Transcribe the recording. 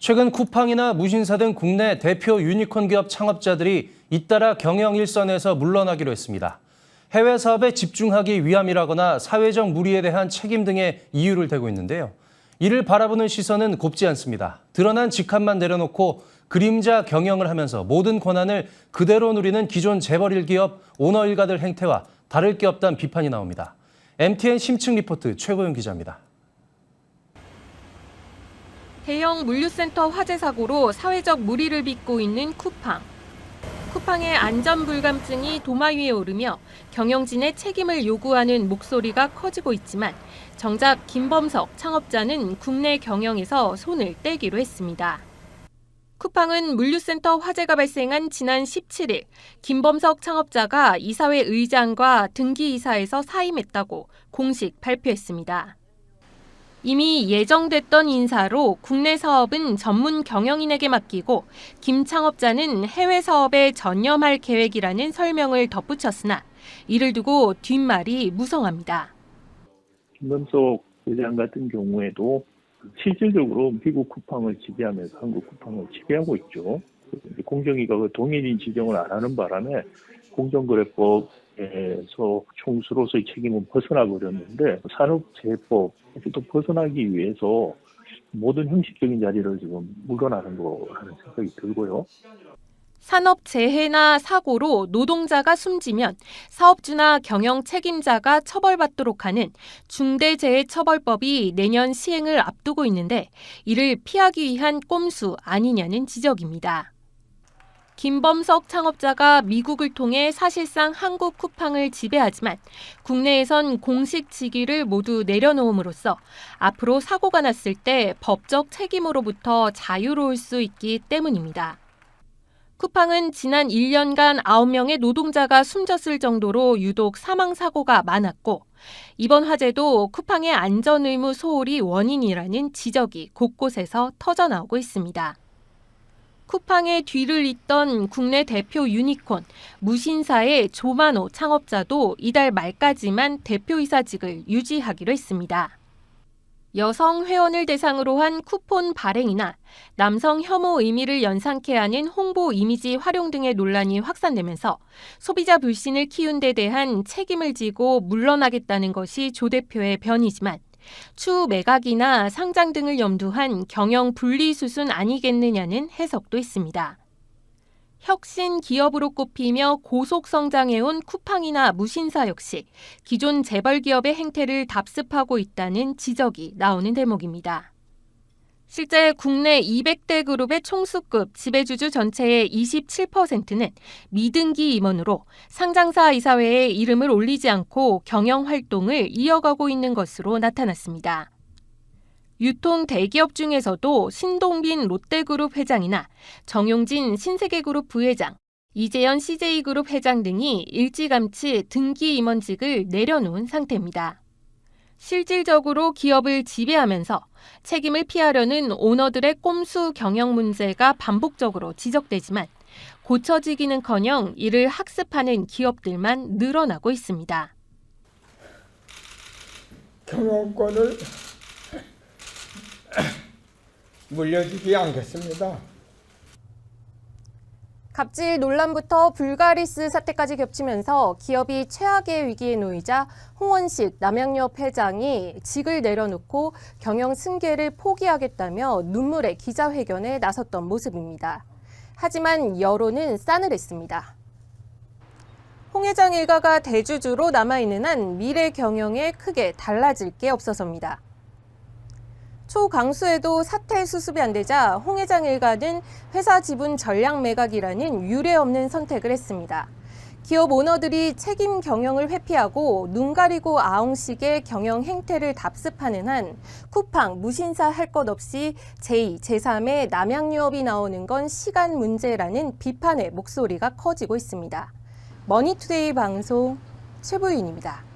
최근 쿠팡이나 무신사 등 국내 대표 유니콘 기업 창업자들이 잇따라 경영 일선에서 물러나기로 했습니다. 해외 사업에 집중하기 위함이라거나 사회적 무리에 대한 책임 등의 이유를 대고 있는데요. 이를 바라보는 시선은 곱지 않습니다. 드러난 직함만 내려놓고 그림자 경영을 하면서 모든 권한을 그대로 누리는 기존 재벌 기업 오너 일가들 행태와 다를 게 없다는 비판이 나옵니다. MTN 심층 리포트 최고영 기자입니다. 대형 물류센터 화재 사고로 사회적 물의를 빚고 있는 쿠팡. 쿠팡의 안전불감증이 도마 위에 오르며 경영진의 책임을 요구하는 목소리가 커지고 있지만 정작 김범석 창업자는 국내 경영에서 손을 떼기로 했습니다. 쿠팡은 물류센터 화재가 발생한 지난 17일 김범석 창업자가 이사회 의장과 등기이사에서 사임했다고 공식 발표했습니다. 이미 예정됐던 인사로 국내 사업은 전문 경영인에게 맡기고 김 창업자는 해외 사업에 전념할 계획이라는 설명을 덧붙였으나 이를 두고 뒷말이 무성합니다. 김범석 회장 같은 경우에도 실질적으로 미국 쿠팡을 지배하면서 한국 쿠팡을 지배하고 있죠. 공정위가 그 동일인 지정을 안 하는 바람에 공정거래법에서 총수로서의 책임은 벗어나 버렸는데 산업재해법에서도 벗어나기 위해서 모든 형식적인 자리를 지금 물러나는 거라는 생각이 들고요. 산업재해나 사고로 노동자가 숨지면 사업주나 경영 책임자가 처벌받도록 하는 중대재해처벌법이 내년 시행을 앞두고 있는데 이를 피하기 위한 꼼수 아니냐는 지적입니다. 김범석 창업자가 미국을 통해 사실상 한국 쿠팡을 지배하지만 국내에선 공식 직위를 모두 내려놓음으로써 앞으로 사고가 났을 때 법적 책임으로부터 자유로울 수 있기 때문입니다. 쿠팡은 지난 1년간 9명의 노동자가 숨졌을 정도로 유독 사망사고가 많았고 이번 화재도 쿠팡의 안전의무 소홀이 원인이라는 지적이 곳곳에서 터져나오고 있습니다. 쿠팡의 뒤를 잇던 국내 대표 유니콘 무신사의 조만호 창업자도 이달 말까지만 대표이사직을 유지하기로 했습니다. 여성 회원을 대상으로 한 쿠폰 발행이나 남성 혐오 의미를 연상케 하는 홍보 이미지 활용 등의 논란이 확산되면서 소비자 불신을 키운 데 대한 책임을 지고 물러나겠다는 것이 조 대표의 변이지만 추후 매각이나 상장 등을 염두한 경영 분리 수순 아니겠느냐는 해석도 있습니다. 혁신 기업으로 꼽히며 고속 성장해온 쿠팡이나 무신사 역시 기존 재벌 기업의 행태를 답습하고 있다는 지적이 나오는 대목입니다. 실제 국내 200대 그룹의 총수급 지배주주 전체의 27%는 미등기 임원으로 상장사 이사회에 이름을 올리지 않고 경영 활동을 이어가고 있는 것으로 나타났습니다. 유통 대기업 중에서도 신동빈 롯데그룹 회장이나 정용진 신세계그룹 부회장, 이재현 CJ그룹 회장 등이 일찌감치 등기 임원직을 내려놓은 상태입니다. 실질적으로 기업을 지배하면서 책임을 피하려는 오너들의 꼼수 경영 문제가 반복적으로 지적되지만 고쳐지기는커녕 이를 학습하는 기업들만 늘어나고 있습니다. 경영권을 물려주지 않겠습니다. 갑질 논란부터 불가리스 사태까지 겹치면서 기업이 최악의 위기에 놓이자 홍원식 남양유업 회장이 직을 내려놓고 경영 승계를 포기하겠다며 눈물의 기자회견에 나섰던 모습입니다. 하지만 여론은 싸늘했습니다. 홍 회장 일가가 대주주로 남아있는 한 미래 경영에 크게 달라질 게 없어서입니다. 초강수에도 사태 수습이 안 되자 홍 회장 일가는 회사 지분 전량 매각이라는 유례없는 선택을 했습니다. 기업 오너들이 책임 경영을 회피하고 눈 가리고 아웅식의 경영 행태를 답습하는 한 쿠팡, 무신사 할 것 없이 제2, 제3의 남양유업이 나오는 건 시간 문제라는 비판의 목소리가 커지고 있습니다. 머니투데이 방송 최부윤입니다.